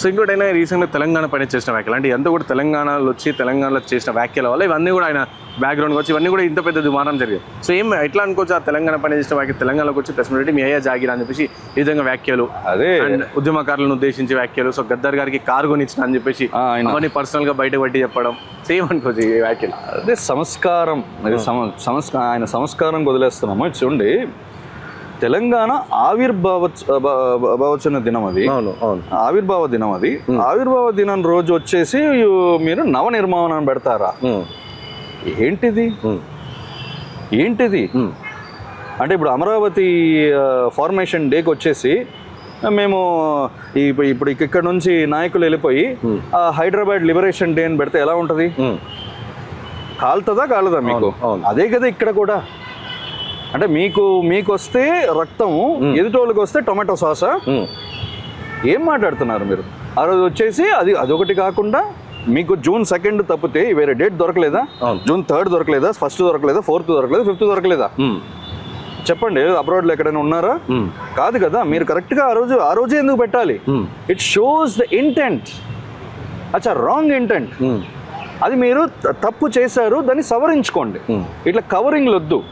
So ఇంకోటైనా రీసెంట్గా తెలంగాణ పైన చేసిన వ్యాఖ్యలు అంటే ఇదంతా కూడా తెలంగాణలో చేసిన వ్యాఖ్యల వల్ల ఇవన్నీ కూడా ఆయన బ్యాక్గ్రౌండ్కి వచ్చి ఇవన్నీ కూడా ఇంత పెద్ద దుమారం జరిగాయి. సో ఎట్లా అనుకోవచ్చు ఆ తెలంగాణ పైన చేసిన వ్యాఖ్యలు తెలంగాణలోకి వచ్చి ప్రెస్ మీట్ మీ అయ్యా జాగిరా అని చెప్పేసి ఈ విధంగా వ్యాఖ్యలు, అదే అండ్ ఉద్యమకారులను ఉద్దేశించి వ్యాఖ్యలు, సో గద్దర్ గారికి కారు కొనిచ్చిన అని చెప్పేసి అవన్నీ పర్సనల్గా బయట పట్టి చెప్పడం, సేమ్ అనుకోవచ్చు ఈ వ్యాఖ్యలు. అదే సంస్కారం, ఆయన సంస్కారం వదిలేస్తున్నాము. చూడండి, తెలంగాణ ఆవిర్భావచన దినం అది. ఆవిర్భావ దినం అది. ఆవిర్భావ దినం రోజు వచ్చేసి మీరు నవ నిర్మాణం పెడతారా? ఏంటిది అంటే ఇప్పుడు అమరావతి ఫార్మేషన్ డేకి వచ్చేసి మేము ఇప్పుడు ఇక్కడ నుంచి నాయకులు వెళ్ళిపోయి హైదరాబాద్ లిబరేషన్ డే అని పెడితే ఎలా ఉంటుంది? కాలుదా మీకు? అదే కదా ఇక్కడ కూడా. అంటే మీకు వస్తే రక్తము, ఎదుటోళ్ళకి వస్తే టొమాటో సాసా? ఏం మాట్లాడుతున్నారు మీరు? ఆ రోజు వచ్చేసి అదొకటి కాకుండా మీకు June 2 తప్పితే వేరే డేట్ దొరకలేదా? June 3 దొరకలేదా? 1 దొరకలేదా? 4 దొరకలేదా? 5 దొరకలేదా? చెప్పండి, అబ్రాడ్లో ఎక్కడైనా ఉన్నారా? కాదు కదా. మీరు కరెక్ట్గా ఆ రోజే ఎందుకు పెట్టాలి? It shows the intent. అచ్చా, రాంగ్ ఇంటెంట్. అది మీరు తప్పు చేశారు, దాన్ని సవరించుకోండి. ఇట్లా కవరింగ్లు వద్దు.